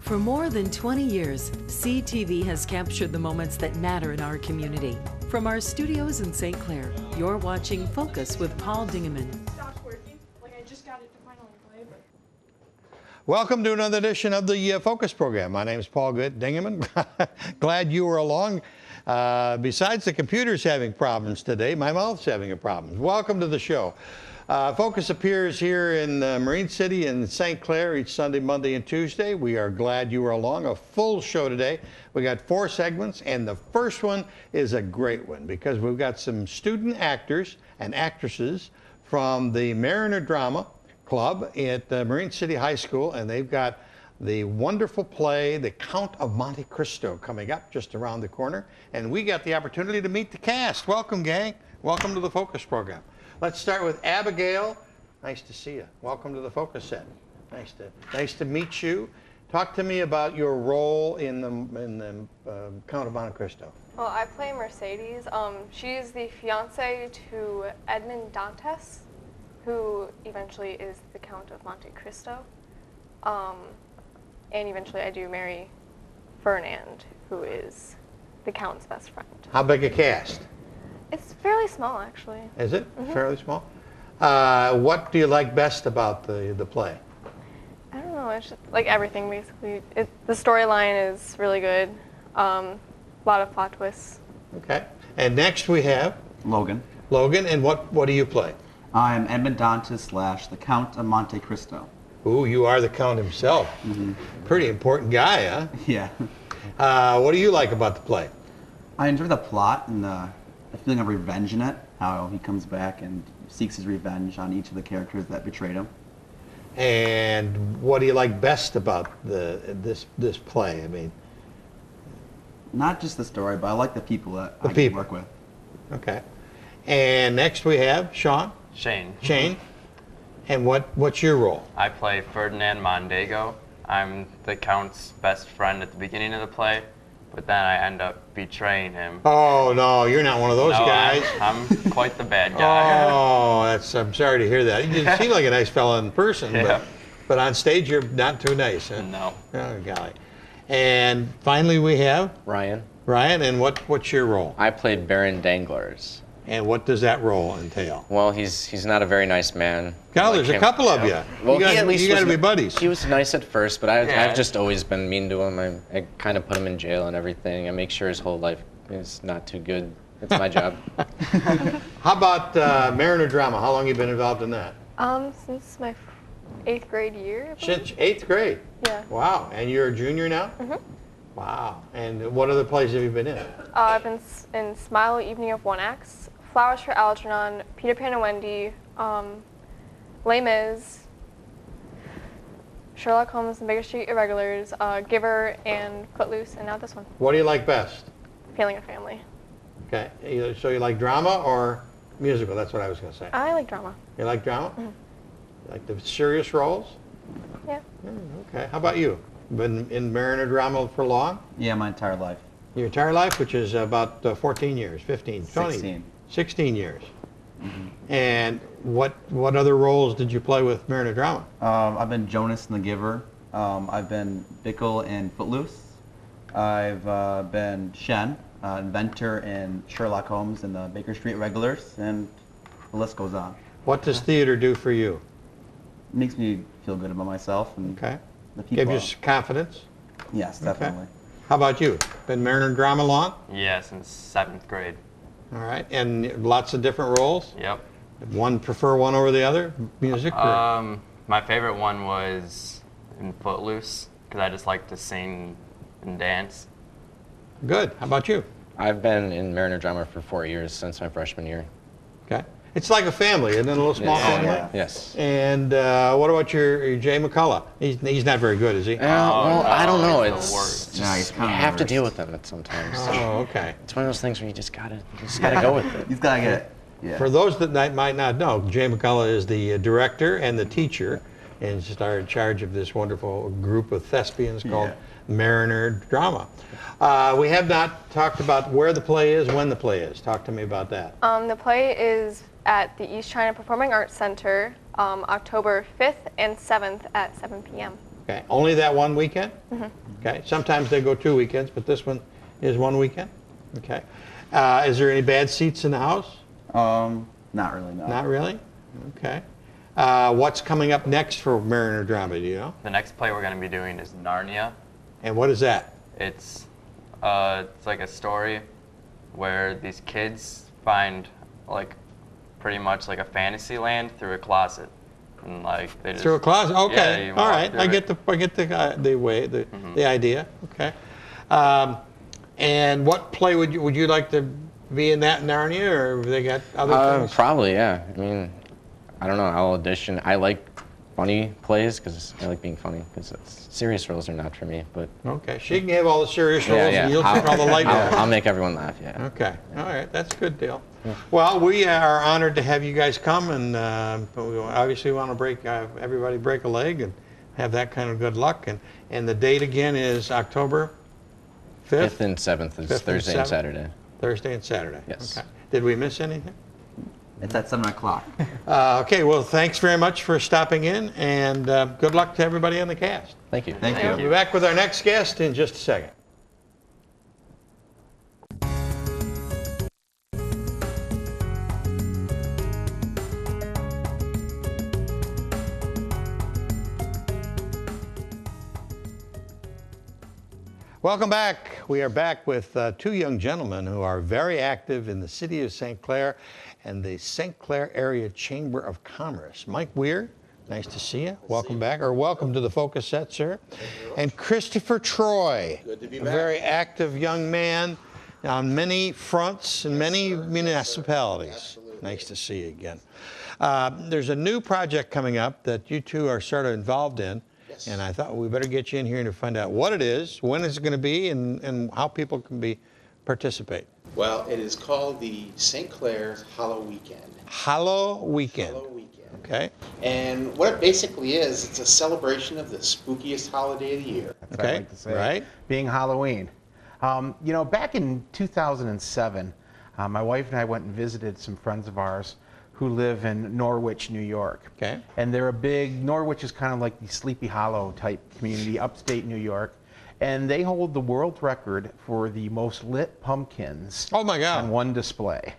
For more than 20 years, CTV has captured the moments that matter in our community. From our studios in St. Clair, you're watching Focus with Paul Dingeman. Stopped working. Like I just got it to finally play, but. Welcome to another edition of the Focus program. My name is Paul Dingeman. Glad you were along. Besides the computer's having problems today, my mouth's having a problem. Welcome to the show. Focus appears here in Marine City and St. Clair each Sunday, Monday, and Tuesday. We are glad you were along. A full show today. We got 4 segments, and the first one is a great one because we've got some student actors and actresses from the Mariner Drama Club at Marine City High School, and they've got the wonderful play, The Count of Monte Cristo, coming up just around the corner. And we got the opportunity to meet the cast. Welcome, gang. Welcome to the Focus program. Let's start with Abigail. Nice to see you. Welcome to the Focus set. Nice to meet you. Talk to me about your role in the Count of Monte Cristo. Well, I play Mercedes. She's the fiance to Edmond Dantes, who eventually is the Count of Monte Cristo. And eventually I do marry Fernand, who is the Count's best friend. How big a cast? It's fairly small, actually. Is it? Mm-hmm. Fairly small? What do you like best about the play? I don't know. It's just, like everything, basically. The storyline is really good. A lot of plot twists. Okay. And next we have? Logan. Logan, and what do you play? I'm Edmond Dantes / the Count of Monte Cristo. Ooh, you are the Count himself. Mm-hmm. Pretty important guy, huh? Yeah. What do you like about the play? I enjoy the plot and the feeling of revenge in it, how he comes back and seeks his revenge on each of the characters that betrayed him. And what do you like best about this play? I mean, not just the story, but I like the people that I can work with. Okay. And next we have Sean. Shane. Shane. And what's your role? I play Ferdinand Mondego. I'm the Count's best friend at the beginning of the play, but then I end up betraying him. Oh, no, you're not one of those guys. I'm quite the bad guy. Oh, I'm sorry to hear that. You seem like a nice fella in person, Yeah. but on stage you're not too nice, huh? No. Oh, golly. And finally we have? Ryan. Ryan, and what's your role? I played Baron Danglars. And what does that role entail? Well, he's not a very nice man. God, there's a couple of you. Well, you he at least got to was be buddies. He was nice at first, but I've Yeah. just always been mean to him. I kind of put him in jail and everything. I make sure his whole life is not too good. It's my job. How about Mariner Drama? How long have you been involved in that? Since my 8th grade year. I believe. Since 8th grade? Yeah. Wow. And you're a junior now? Mm-hmm. Wow. And what other plays have you been in? I've been in Smile, Evening of One Acts, Flowers for Algernon, Peter Pan and Wendy, Les Mis, Sherlock Holmes and Baker Street Irregulars, Giver, and Footloose, and now this one, What do you like best? Failing a Family. Okay. So you like drama or musical? That's what I was going to say. I like drama. You like drama? Mm-hmm. You like the serious roles? Yeah. Okay. How about you? Been in Mariner Drama for long? Yeah, my entire life. Your entire life, which is about 14 years, 15, 20? 16. 16 years. Mm-hmm. And what other roles did you play with Mariner Drama? I've been Jonas in The Giver. I've been Bickle in Footloose. I've been Shen, inventor in Sherlock Holmes and the Baker Street Regulars, and the list goes on. What does theater do for you? It makes me feel good about myself and Okay. the people. Give you confidence? Yes, definitely. How about you? Been Mariner Drama long? Yeah, since 7th grade. All right. And lots of different roles? Yep. Prefer one over the other? Music? Or? My favorite one was in Footloose, because I just like to sing and dance. Good. How about you? I've been in Mariner Drama for 4 years since my freshman year. Okay. It's like a family, isn't it? A little small Yes. family? yeah. Yes. And what about your Jay McCullough? He's not very good, is he? Well, I don't know. he's the It's worst. just, No, he's you kinda have the to deal worst. with them at sometimes. Oh, okay. It's one of those things where you just gotta go with it. He's got to get it. Yeah. For those that might not know, Jay McCullough is the director and the teacher, and is in charge of this wonderful group of thespians called Mariner Drama. We have not talked about where the play is, when the play is. Talk to me about that. The play is at the East China Performing Arts Center, October 5th and 7th at 7 p.m. Okay, only that one weekend? Okay, sometimes they go 2 weekends, but this one is 1 weekend? Okay. Is there any bad seats in the house? Not really, no. Not really? Okay. What's coming up next for Mariner Drama, do you know? The next play we're going to be doing is Narnia. And what is that? It's like a story where these kids find like pretty much like a fantasy land through a closet, and like they just Through a closet? Yeah, Okay, you all walk right. through I it. get the idea. Okay. And what play would you like to be in that Narnia, or have they got other things? Probably, yeah. I mean, I don't know. I'll audition. I like funny plays because I like being funny. Because serious roles are not for me. But Okay, she can have all the serious roles, yeah, and you'll take all the light roles. I'll make everyone laugh. Yeah. Okay, all right, that's a good deal. Well, we are honored to have you guys come, and we obviously want to break everybody break a leg and have that kind of good luck. And the date again is October 5th? 5th and 7th is 5th and Thursday and 7th. Saturday. Thursday and Saturday. Yes. Okay. Did we miss anything? It's at 7 o'clock. Okay, well, thanks very much for stopping in, and good luck to everybody on the cast. Thank you. Thank We'll you. be back with our next guest in just a second. Welcome back. We are back with two young gentlemen who are very active in the city of St. Clair and the St. Clair Area Chamber of Commerce. Mike Weir, nice to see you. Welcome back, or welcome to the Focus Set, sir. And Christopher Troy, Good to be a back. very active young man on many fronts in many municipalities. Absolutely. Nice to see you again. There's a new project coming up that you two are sort of involved in. Yes. And I thought we better get you in here to find out what it is, when it's going to be, and how people can participate. Well, it is called the St. Clair Hollow Weekend. Hollow Weekend. Hollow Weekend. Okay. And what it basically is, it's a celebration of the spookiest holiday of the year. That's what I Okay. like to say. Right. Being Halloween. You know, back in 2007, my wife and I went and visited some friends of ours who live in Norwich, New York. Okay. And they're Norwich is kind of like the Sleepy Hollow type community, upstate New York. And they hold the world record for the most lit pumpkins Oh my God. on one display.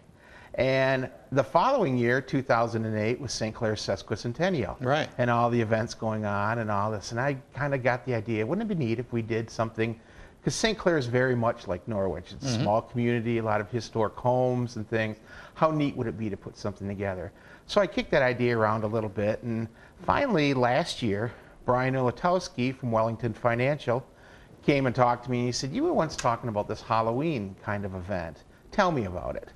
And the following year, 2008, was St. Clair's sesquicentennial. Right. And all the events going on and all this. And I kind of got the idea, wouldn't it be neat if we did something, because St. Clair is very much like Norwich. It's a small community, a lot of historic homes and things. How neat would it be to put something together? So I kicked that idea around a little bit. And finally, last year, Brian Ulatowski from Wellington Financial came and talked to me, and he said, you were once talking about this Halloween kind of event. Tell me about it.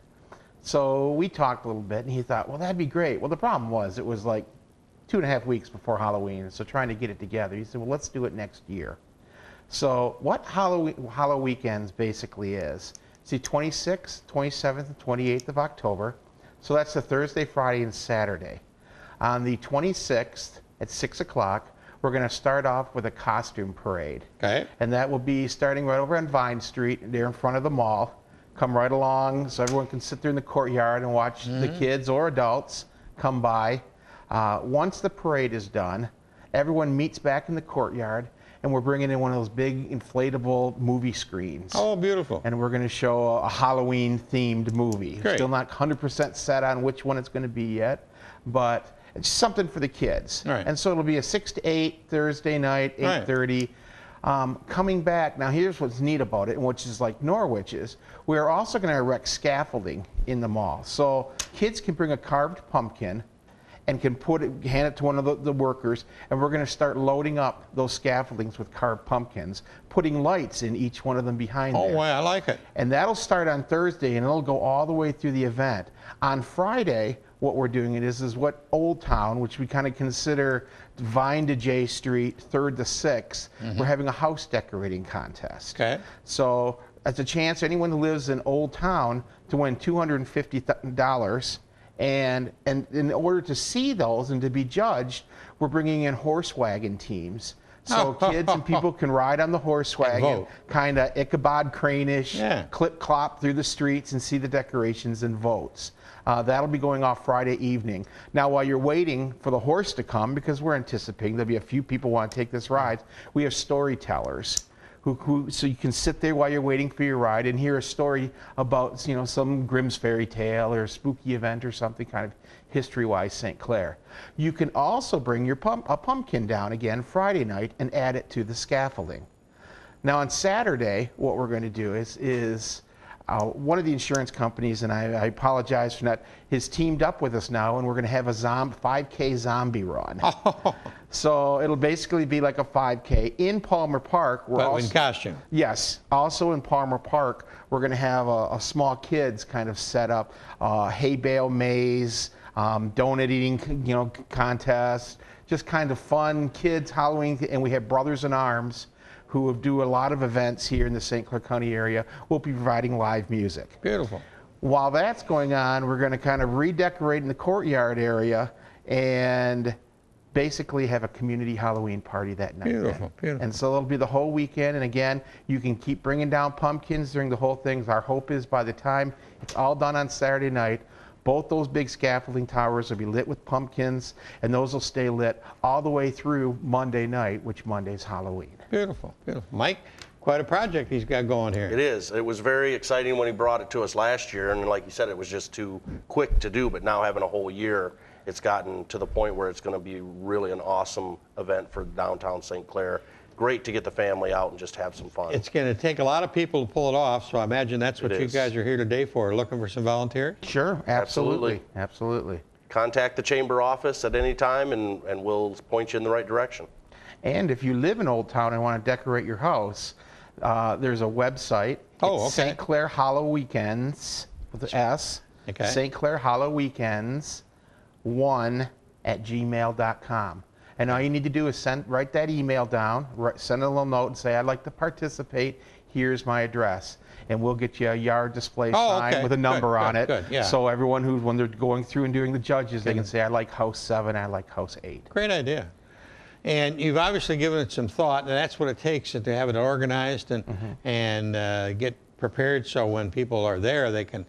So we talked a little bit, and he thought, well, that'd be great. Well, the problem was it was like 2.5 weeks before Halloween, so trying to get it together. He said, well, let's do it next year. So what Hollow Weekends basically is, it's the 26th, 27th, and 28th of October. So that's the Thursday, Friday, and Saturday. On the 26th at 6 o'clock, we're going to start off with a costume parade. Okay. And that will be starting right over on Vine Street, there in front of the mall. Come right along so everyone can sit there in the courtyard and watch the kids or adults come by. Once the parade is done, everyone meets back in the courtyard, and we're bringing in one of those big inflatable movie screens. Oh, beautiful. And we're going to show a Halloween-themed movie. Great. Still not 100% set on which one it's going to be yet, but it's something for the kids. Right. And so it'll be a 6 to 8 Thursday night, Right. 8:30. Coming back, now here's what's neat about it, and which is like Norwich is, we're also going to erect scaffolding in the mall. So kids can bring a carved pumpkin and can hand it to one of the workers, and we're going to start loading up those scaffoldings with carved pumpkins, putting lights in each one of them behind Oh, there. wow, I like it. And that'll start on Thursday, and it'll go all the way through the event. On Friday, what we're doing is what Old Town, which we kind of consider Vine to J Street, 3rd to 6th, we're having a house decorating contest. Okay. So it's a chance anyone who lives in Old Town to win $250. And in order to see those and to be judged, we're bringing in horse wagon teams. So kids and people can ride on the horse wagon, vote. kind of Ichabod Crane-ish, Yeah. clip-clop through the streets and see the decorations and votes. That'll be going off Friday evening. Now, while you're waiting for the horse to come, because we're anticipating there'll be a few people want to take this ride, we have storytellers. So you can sit there while you're waiting for your ride and hear a story about, some Grimm's fairy tale or a spooky event or something kind of history-wise St. Clair. You can also bring a pumpkin down again Friday night and add it to the scaffolding. Now on Saturday, what we're going to do is one of the insurance companies, and I apologize for not, has teamed up with us now, and we're going to have a 5K zombie run. So it'll basically be like a 5K in Palmer Park. But in costume. Yes. Also in Palmer Park, we're going to have a small kids kind of set up, hay bale maze, donut eating, contest, just kind of fun kids Halloween, and we have Brothers in Arms, who do a lot of events here in the St. Clair County area. We'll be providing live music. Beautiful. While that's going on, we're going to kind of redecorate in the courtyard area and basically have a community Halloween party that night. Beautiful, beautiful. And so it'll be the whole weekend. And again, you can keep bringing down pumpkins during the whole thing. Our hope is by the time it's all done on Saturday night, both those big scaffolding towers will be lit with pumpkins, and those will stay lit all the way through Monday night, which Monday's Halloween. Beautiful, beautiful. Mike, quite a project he's got going here. It is. It was very exciting when he brought it to us last year, and like you said, it was just too quick to do, but now having a whole year, it's gotten to the point where it's going to be really an awesome event for downtown St. Clair. Great to get the family out and just have some fun. It's going to take a lot of people to pull it off, so I imagine that's what you guys are here today for, looking for some volunteers? Sure, absolutely. Absolutely. Contact the chamber office at any time, and we'll point you in the right direction. And if you live in Old Town and want to decorate your house, there's a website. It's St. Clair Hollow Weekends with an S. Okay. St. Clair Hollow Weekends 1@gmail.com. And all you need to do is write that email down, send a little note and say, I'd like to participate, here's my address. And we'll get you a yard display sign with a number on it. Good, yeah. So everyone when they're going through and doing the judges, they can say, I like house 7, I like house 8. Great idea. And you've obviously given it some thought, and that's what it takes to have it organized and get prepared so when people are there, they can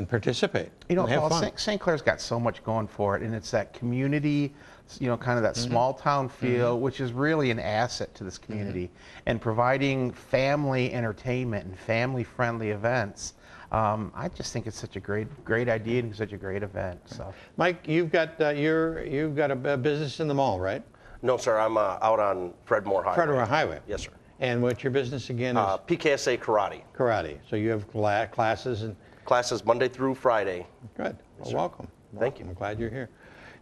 participate. Paul, St. Clair's got so much going for it, and it's that community, kind of that small town feel, which is really an asset to this community. And providing family entertainment and family-friendly events, I just think it's such a great idea and such a great event. So, Mike, you've got a business in the mall, right? No, sir. I'm out on Fred Moore Highway. Fred Moore Highway. Yes, sir. And what's your business again? Is PKSA Karate. Karate. So you have classes and classes Monday through Friday. Good. Well, welcome. Thank you. I'm glad you're here.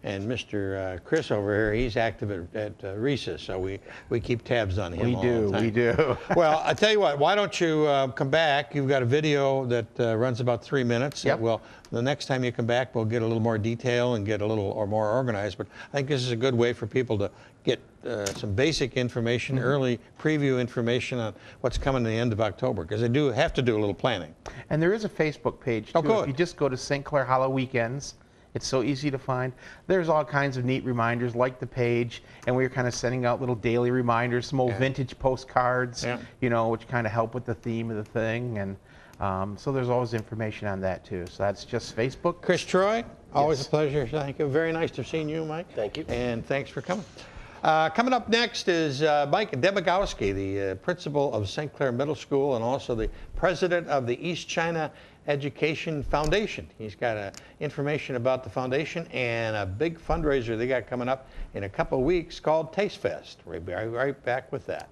And Mr. Chris over here, he's active at Recess, so we keep tabs on him. We do. Well, I tell you what, why don't you come back? You've got a video that runs about 3 minutes. Yep. Well, the next time you come back, we'll get a little more detail and get a little or more organized. But I think this is a good way for people to get some basic information, early preview information on what's coming at the end of October, because they do have to do a little planning. And there is a Facebook page, too. Good. If you just go to St. Clair Hollow Weekends, it's so easy to find. There's all kinds of neat reminders, like the page, and we're kind of sending out little daily reminders, some old vintage postcards, which kind of help with the theme of the thing. And so there's always information on that, too. So that's just Facebook. Chris Troy, always a pleasure. Thank you. Very nice to have seen you, Mike. Thank you. And thanks for coming. Coming up next is Mike Demagowski, the principal of St. Clair Middle School and also the president of the East China Education Foundation. He's got information about the foundation and a big fundraiser they got coming up in a couple of weeks called Taste Fest. We'll be right back with that.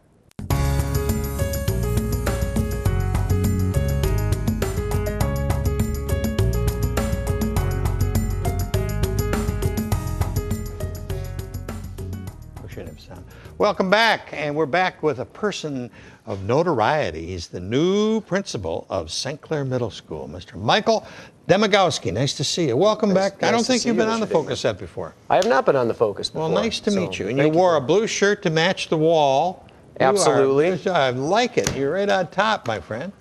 Welcome back, and we're back with a person of notoriety. He's the new principal of St. Clair Middle School, Mr. Michael Demagowski. Nice to see you. Welcome back. I don't think you've been on the Focus set before. I have not been on the Focus before. Well, nice to meet you. And you wore a blue shirt to match the wall. Absolutely. I like it. You're right on top, my friend.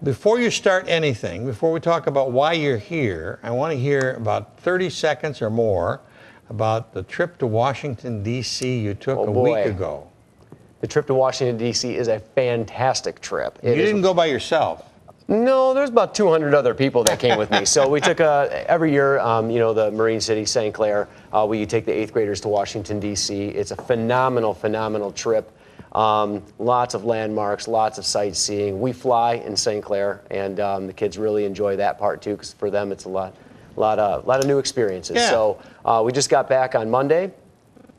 Before you start anything, before we talk about why you're here, I want to hear about 30 seconds or more about the trip to Washington, D.C. you took a week ago. The trip to Washington, D.C. is a fantastic trip. You didn't go by yourself. No, there's about 200 other people that came with me. So we took every year, the Marine City, St. Clair, we take the 8th graders to Washington, D.C. It's a phenomenal trip. Lots of landmarks, lots of sightseeing. We fly in St. Clair, and the kids really enjoy that part too, because for them it's a lot of new experiences. Yeah. So we just got back on Monday.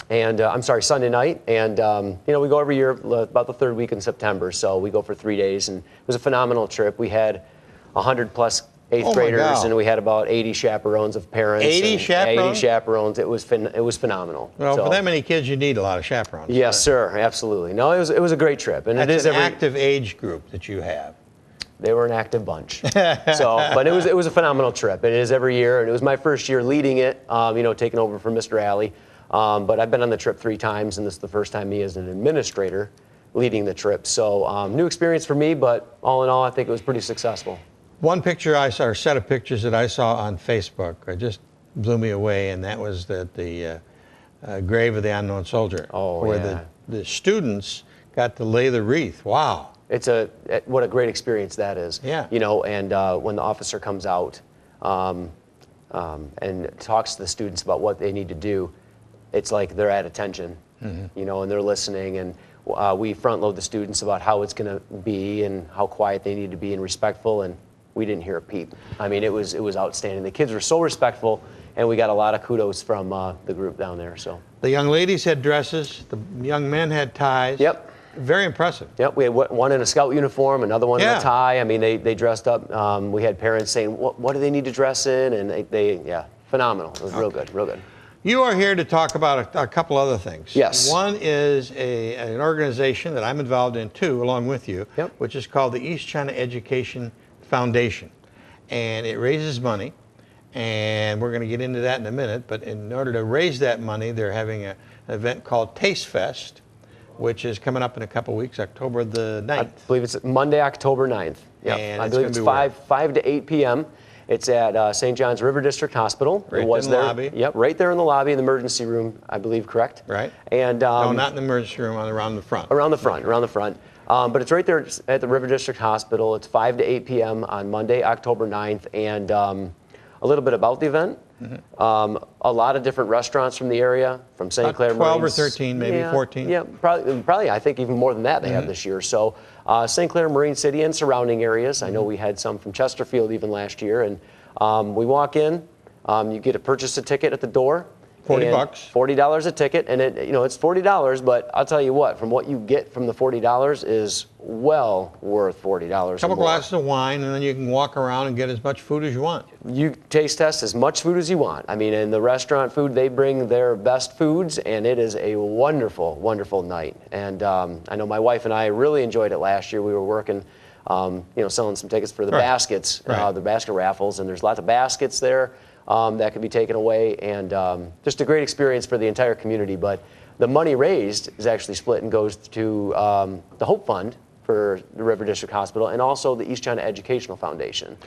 And Sunday night, and we go every year about the 3rd week in September. So we go for 3 days, and it was a phenomenal trip. We had 100 plus 8th graders, and we had about 80 chaperones of parents. 80 chaperones? 80 chaperones. It was phenomenal. Well, so, for that many kids, you need a lot of chaperones. Yes, sir. Absolutely. No, it was a great trip, and That's it is an active age group that you have. They were an active bunch. But it was a phenomenal trip. It is every year, and it was my first year leading it. Taking over from Mr. Alley. But I've been on the trip 3 times, and this is the first time me as an administrator leading the trip. So new experience for me, but all in all, I think it was pretty successful. One picture I saw, or set of pictures that I saw on Facebook, just blew me away, and that was the grave of the unknown soldier, where the students got to lay the wreath. Wow. What a great experience that is. Yeah. And when the officer comes out and talks to the students about what they need to do, it's like they're at attention, and they're listening, and we front load the students about how it's going to be and how quiet they need to be and respectful, and we didn't hear a peep. I mean, it was outstanding. The kids were so respectful, and we got a lot of kudos from the group down there. So the young ladies had dresses, the young men had ties. Yep. Very impressive. Yep, we had one in a scout uniform, another one in a tie. I mean, they dressed up. We had parents saying, what do they need to dress in? And they phenomenal. It was real good, real good. You are here to talk about a couple other things. Yes. One is an organization that I'm involved in too, along with you, which is called the East China Education Foundation. And it raises money, and we're going to get into that in a minute, but in order to raise that money, they're having an event called Taste Fest, which is coming up in a couple weeks, October the 9th. I believe it's Monday, October 9th. Yep. And I believe it's 5 to 8 p.m. It's at St. John's River District Hospital. Right it was in the there. lobby. Yep, right there in the lobby in the emergency room, I believe, correct? Right. And no, not in the emergency room, around the front. Around the front. But it's right there at the River District Hospital. It's 5 to 8 p.m. on Monday, October 9th. And a little bit about the event. A lot of different restaurants from the area, from St. Clair. 12 Marines. or 13, maybe 14. Yeah, probably. I think even more than that they have this year. So St. Clair, Marine City, and surrounding areas. I know we had some from Chesterfield even last year. And we walk in, you get to purchase a ticket at the door. $40. $40 a ticket, and it's $40. But I'll tell you what, from what you get from the $40 is well worth $40. A couple glasses of wine, and then you can walk around and get as much food as you want. You taste test as much food as you want. I mean, in the restaurant food, they bring their best foods, and it is a wonderful, wonderful night. And I know my wife and I really enjoyed it last year. We were working, selling some tickets for the baskets, the basket raffles, and there's lots of baskets there that could be taken away, and just a great experience for the entire community. But the money raised is actually split and goes to the Hope Fund for the River District Hospital, and also the East China Educational Foundation.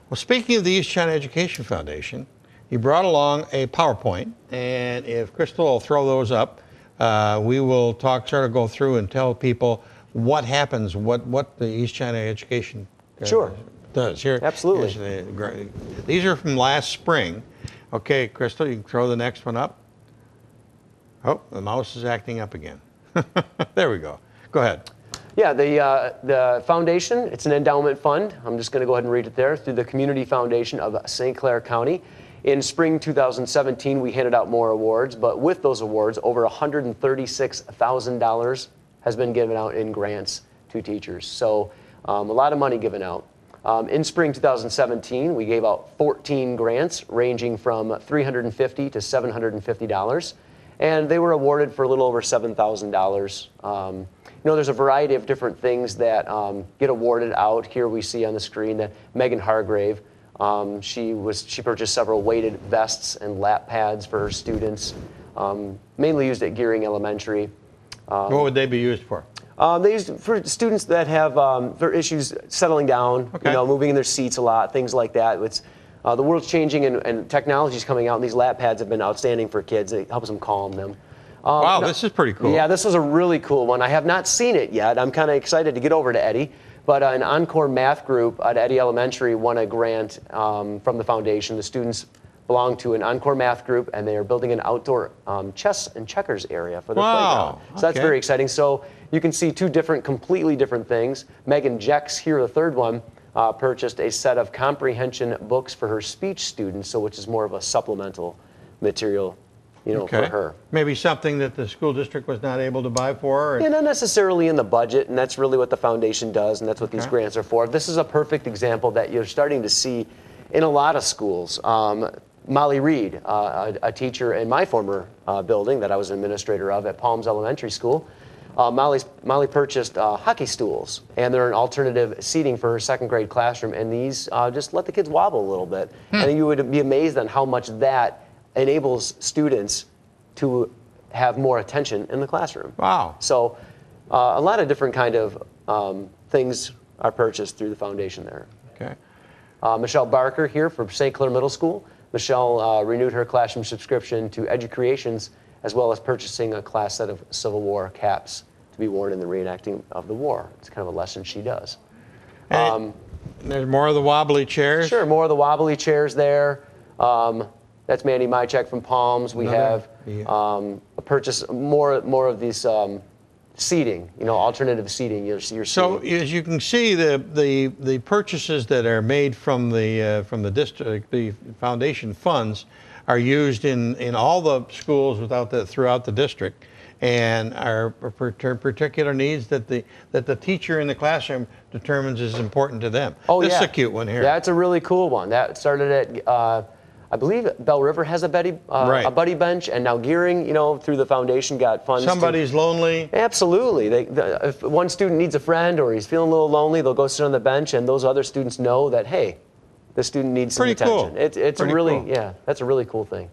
Well, speaking of the East China Education Foundation, you brought along a PowerPoint, and if Crystal will throw those up, we will go through and tell people what happens, what the East China Education does. Here, absolutely. These are from last spring. Okay, Crystal, you can throw the next one up. Oh, the mouse is acting up again. There we go. Go ahead. Yeah, the foundation, it's an endowment fund. I'm just going to go ahead and read it there. Through the Community Foundation of St. Clair County. In spring 2017, we handed out more awards, but with those awards, over $136,000 has been given out in grants to teachers. So a lot of money given out. In spring 2017, we gave out 14 grants ranging from $350 to $750, and they were awarded for a little over $7,000. There's a variety of different things that get awarded out. Here we see on the screen that Megan Hargrave, she purchased several weighted vests and lap pads for her students, mainly used at Gearing Elementary. What would they be used for? They use for students that have for issues settling down, moving in their seats a lot, things like that. It's the world's changing and technology's coming out, and these lap pads have been outstanding for kids. It helps them calm them. Wow, this is pretty cool. Yeah, this is a really cool one. I have not seen it yet. I'm kind of excited to get over to Eddie. But an Encore math group at Eddie Elementary won a grant from the foundation. The students belong to an Encore math group, and they are building an outdoor chess and checkers area for their playground. So that's very exciting. So you can see two completely different things. Megan Jex here, the third one, purchased a set of comprehension books for her speech students, which is more of a supplemental material, for her. Maybe something that the school district was not able to buy for her? Yeah, not necessarily in the budget, and that's really what the foundation does, and that's what these grants are for. This is a perfect example that you're starting to see in a lot of schools. Molly Reed, a teacher in my former building that I was an administrator of at Palms Elementary School, Molly purchased hockey stools, and they're an alternative seating for her second grade classroom, and these just let the kids wobble a little bit. And you would be amazed on how much that enables students to have more attention in the classroom. Wow. So a lot of different kind of things are purchased through the foundation there. Okay. Michelle Barker here from St. Clair Middle School. Michelle renewed her classroom subscription to Educreations, as well as purchasing a class set of Civil War caps to be worn in the reenacting of the war. It's kind of a lesson she does. There's more of the wobbly chairs? Sure, more of the wobbly chairs there. That's Mandy Mychek from Palms. We have purchased more of these seating, alternative seating. You're so as you can see, the purchases that are made from the district, the foundation funds, are used in all the schools throughout the district, and are for particular needs that the teacher in the classroom determines is important to them. Oh, this is a cute one here. That's a really cool one. That started at I believe Bell River has a buddy bench, and now Gearing, through the foundation got funds. Somebody's lonely. Absolutely. If one student needs a friend or he's feeling a little lonely, they'll go sit on the bench, and those other students know that, hey, this student needs some attention. Cool. It's a really cool. That's a really cool thing.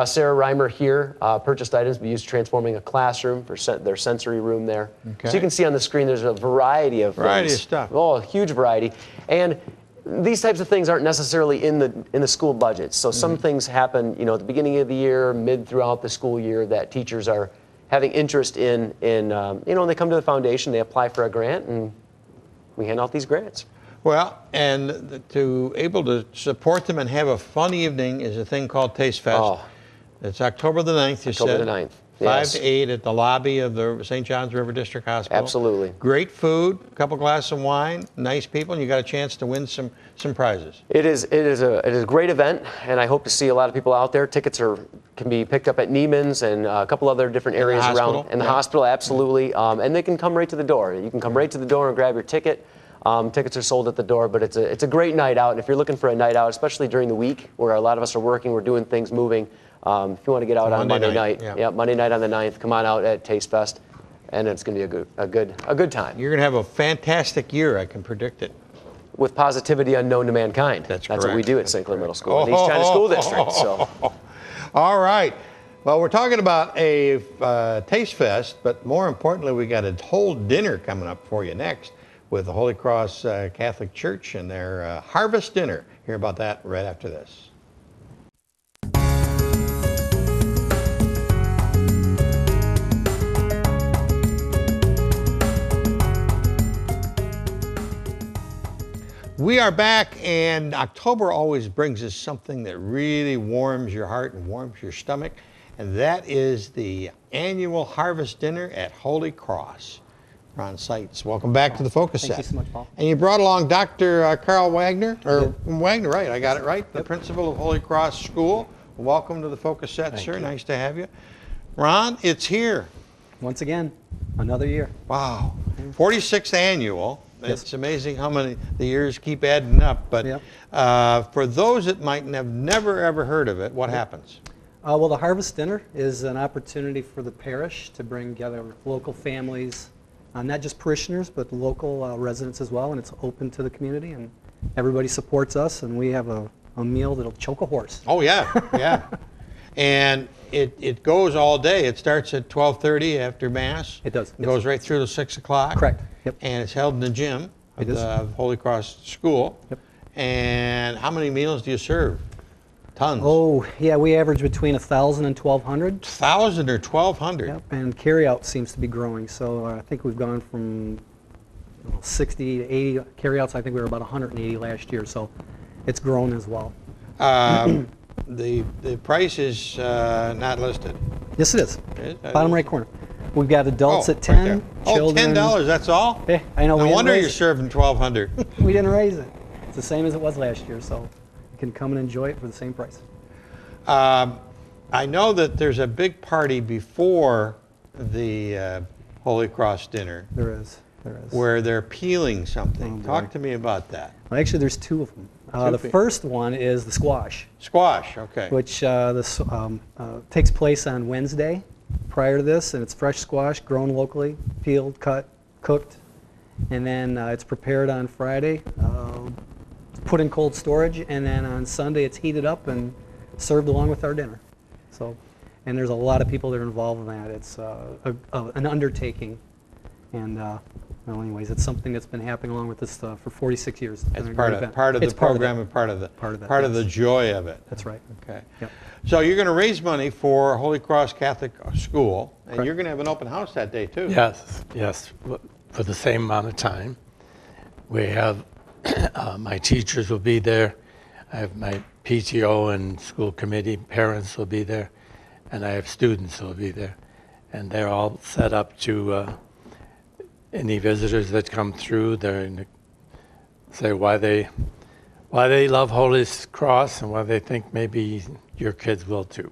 Sarah Reimer here purchased items to be used transforming a classroom for their sensory room there. Okay. So you can see on the screen there's a variety of stuff. Oh, a huge variety. And these types of things aren't necessarily in the school budgets. So some things happen, at the beginning of the year, throughout the school year, that teachers are having interest in. They come to the foundation, they apply for a grant, and we hand out these grants. Well, and to able to support them and have a fun evening is a thing called Taste Fest. Oh. It's October the 9th, you said. October the 9th. 5 to 8 at the lobby of the St. Johns River District Hospital. Absolutely. Great food, a couple glasses of wine, nice people, and you got a chance to win some prizes. It is a great event, and I hope to see a lot of people out there. Tickets can be picked up at Neiman's and a couple other different areas around in the hospital. Absolutely, and they can come right to the door. You can come right to the door and grab your ticket. Tickets are sold at the door, but it's a great night out. And if you're looking for a night out, especially during the week where a lot of us are working, we're doing things, moving. If you want to get out on Monday night, Monday night on the 9th, come on out at Taste Fest, and it's going to be a good time. You're going to have a fantastic year, I can predict it. With positivity unknown to mankind. That's what we do at St. Clair Middle School in East China School District. So, all right. Well, we're talking about a Taste Fest, but more importantly, we got a whole dinner coming up for you next with the Holy Cross Catholic Church and their Harvest Dinner. Hear about that right after this. We are back, and October always brings us something that really warms your heart and warms your stomach, and that is the annual Harvest Dinner at Holy Cross. Ron Seitz, welcome back to the Focus Set. Thank you so much, Paul. And you brought along Dr. Carl Wagner, Wagner, right? I got it right. The principal of Holy Cross School. Welcome to the Focus Set, sir. Nice to have you. Ron, it's here. Once again, another year. Wow. 46th annual. It's amazing how many the years keep adding up. But for those that might have never, ever heard of it, what happens? Well, the Harvest Dinner is an opportunity for the parish to bring together local families, not just parishioners, but local residents as well. And it's open to the community, and everybody supports us, and we have a meal that'll choke a horse. Oh, yeah, yeah. And it goes all day. It starts at 12:30 after Mass. It does. It goes right through to 6 o'clock. Correct. Yep. And it's held in the gym of the Holy Cross School. Yep. And how many meals do you serve? Tons. Oh, yeah, we average between 1,000 and 1,200. 1,000 or 1,200? Yep, and carryout seems to be growing. So I think we've gone from 60 to 80 carryouts. I think we were about 180 last year, so it's grown as well. The price is not listed. Yes, it is. It is? Bottom right corner. We've got adults at right 10, there. children. $10, that's all? Yeah, I know. No we didn't wonder raise you're it. serving 1,200. We didn't raise it. It's the same as it was last year, so you can come and enjoy it for the same price. I know that there's a big party before the Holy Cross dinner. There is. Where they're peeling something. Oh, Talk boy. to me about that. Well, actually, there's two of them. The Two. first one is the squash. Squash, okay. Which takes place on Wednesday prior to this, and it's fresh squash grown locally, peeled, cut, cooked, and then it's prepared on Friday, put in cold storage, and then on Sunday it's heated up and served along with our dinner. So, and there's a lot of people that are involved in that. It's an undertaking, and well, anyways, it's something that's been happening along with this for 46 years. It's part of the program and part of the joy of it. That's right. Okay. Yep. So you're going to raise money for Holy Cross Catholic School, and Correct. you're going to have an open house that day too. Yes, for the same amount of time. We have my teachers will be there. I have my PTO and school committee parents will be there, and I have students who will be there, and they're all set up to. Any visitors that come through, they're going to say why they love Holy Cross and why they think maybe your kids will too.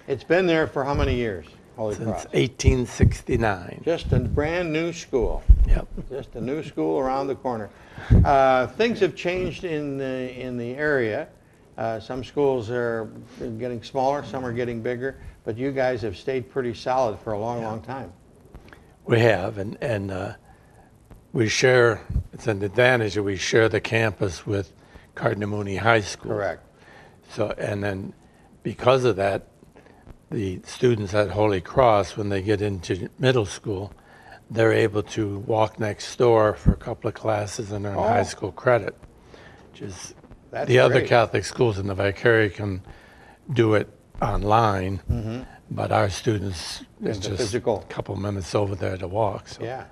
It's been there for how many years, Holy Since Cross? 1869. Just a brand new school. Yep. Just a new school around the corner. Things have changed in the area. Some schools are getting smaller, some are getting bigger, but you guys have stayed pretty solid for a long, long time. We have, and we share, it's an advantage that we share the campus with Cardinal Mooney High School. Correct. So, and then because of that, the students at Holy Cross, when they get into middle school, they're able to walk next door for a couple of classes and earn high school credit, which is the other Catholic schools in the Vicariate can do it online. Mm-hmm. But our students, it's just a couple minutes over there to walk, so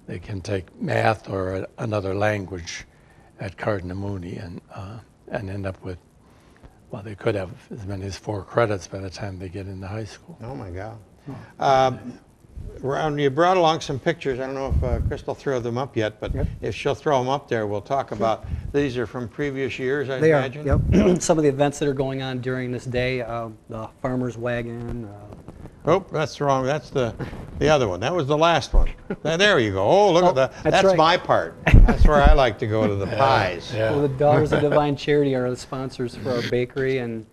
they can take math or another language at Cardinal Mooney and end up with, well, they could have as many as 4 credits by the time they get into high school. Oh my God. Ron, you brought along some pictures. I don't know if Crystal threw them up yet, but if she'll throw them up there, we'll talk about. These are from previous years, I imagine? They are, yep. Some of the events that are going on during this day, the farmer's wagon. Oh, that's wrong. That's the other one. That was the last one. There you go. Oh, look at that. That's right. my part. That's where I like to go to the pies. Well, the Daughters of Divine Charity are the sponsors for our bakery, and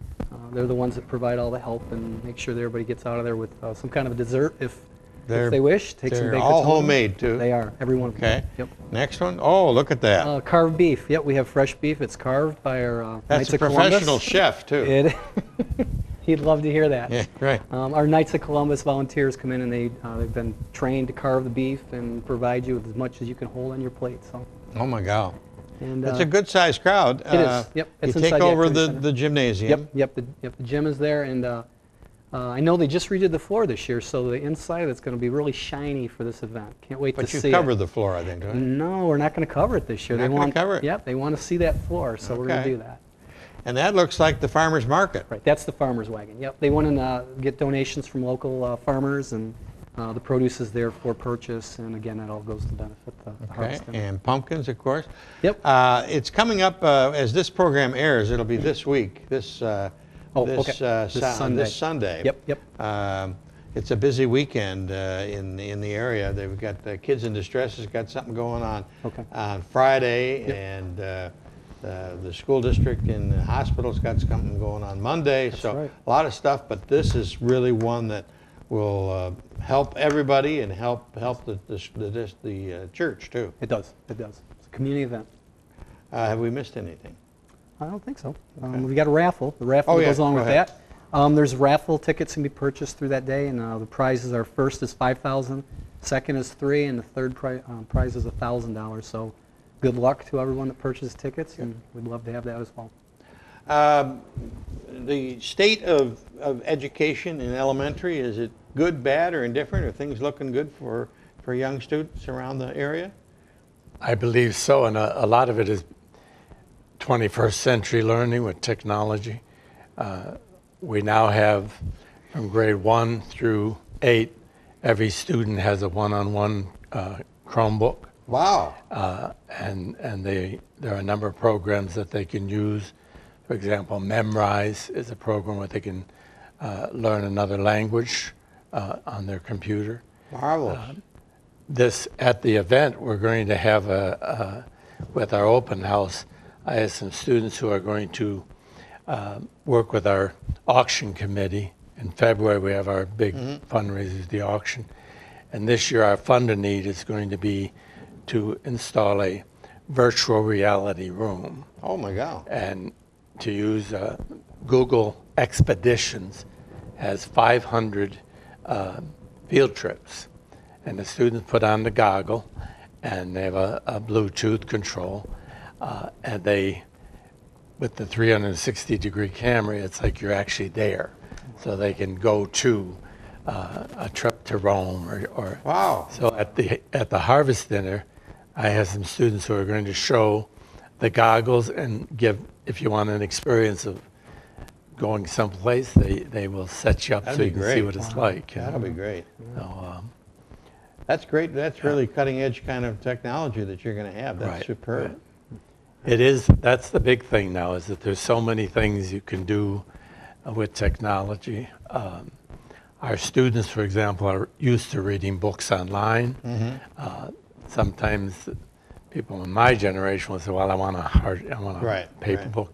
they're the ones that provide all the help and make sure that everybody gets out of there with some kind of a dessert if they wish. Take some they're baked all home. homemade too. They are, every one of them. Okay. Yep. Next one. Oh, look at that. Carved beef. Yep, we have fresh beef. It's carved by our That's Knights a of Columbus. professional chef too. He'd love to hear that. Yeah, great. Our Knights of Columbus volunteers come in and they've been trained to carve the beef and provide you with as much as you can hold on your plate. So. Oh my God. And, it's a good sized crowd. It is. Yep. It's you take inside the over activity center. the gymnasium. Yep. The gym is there, and I know they just redid the floor this year, so the inside it's going to be really shiny for this event. Can't wait to see it. But you covered the floor, I think, right? No, we're not going to cover it this year. Not going to cover it? Yep. They want to see that floor, so we're going to do that. And that looks like the farmer's market. Right. That's the farmer's wagon. Yep. They want to get donations from local farmers, and the produce is there for purchase, and again, that all goes to benefit the harvest. And pumpkins, of course. Yep. It's coming up as this program airs. It'll be this week. This Sunday. Yep. It's a busy weekend in the area. They've got Kids in Distress has got something going on on Friday, and the school district in the hospital's got something going on Monday. That's so right. a lot of stuff, but this is really one that will help everybody and help the church too. It does. It's a community event. Have we missed anything? I don't think so. We've got a raffle. The raffle goes along with that. There's raffle tickets can be purchased through that day, and the prizes are: first is $5,000, second is $3,000, and the third prize is $1,000. So good luck to everyone that purchases tickets, and we'd love to have that as well. The state of education in elementary, is it good, bad, or indifferent? Are things looking good for young students around the area? I believe so, and a lot of it is 21st century learning with technology. We now have, from grade 1 through 8, every student has a one-on-one Chromebook. Wow. And there are a number of programs that they can use. For example, Memrise is a program where they can learn another language on their computer. Marvelous. At the event, we're going to have with our open house, I have some students who are going to work with our auction committee. In February, we have our big fundraiser, the auction. And this year, our funder need is going to be to install a virtual reality room. Oh my God. And to use Google Expeditions has 500 field trips. And the students put on the goggle, and they have a Bluetooth control, and they, with the 360-degree camera, it's like you're actually there. So they can go to a trip to Rome or wow. So at the Harvest Dinner, I have some students who are going to show the goggles and give, if you want an experience of going someplace, they will set you up so you can see what it's like. That'll be great. So, that's great. That's really cutting edge kind of technology that you're going to have. That's Right, superb. right. It is. That's the big thing now, is that there's so many things you can do with technology. Our students, for example, are used to reading books online. Sometimes people in my generation will say, "Well, I want a paper book,"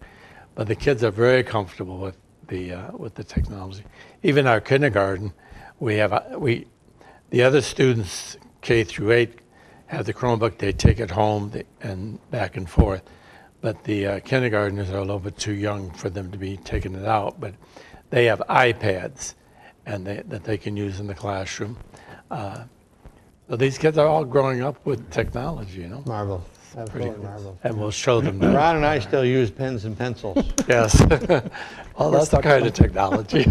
but the kids are very comfortable with the technology. Even our kindergarten, we have the other students, K through 8, have the Chromebook. They take it home and back and forth. But the kindergartners are a little bit too young for them to be taking it out. But they have iPads and that they can use in the classroom. So these kids are all growing up with technology, you know. Marvelous. Absolutely marvelous. And we'll show them that. Ron and I still use pens and pencils. Yes. Well, that's the kind of technology.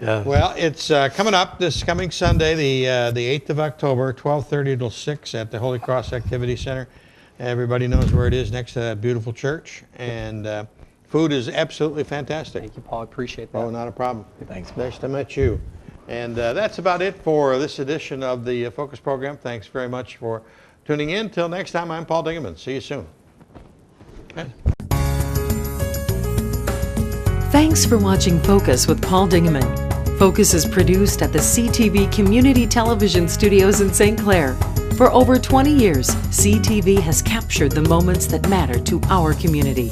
Yeah. Well, it's coming up this coming Sunday, the 8th of October, 12:30 till 6 at the Holy Cross Activity Center. Everybody knows where it is, next to that beautiful church. And food is absolutely fantastic. Thank you, Paul. I appreciate that. Oh, not a problem. Thanks. Nice to meet you. And that's about it for this edition of the Focus program. Thanks very much for tuning in. Till next time, I'm Paul Dingaman. See you soon. Okay. Thanks for watching Focus with Paul Dingaman. Focus is produced at the CTV Community Television Studios in St. Clair. For over 20 years, CTV has captured the moments that matter to our community.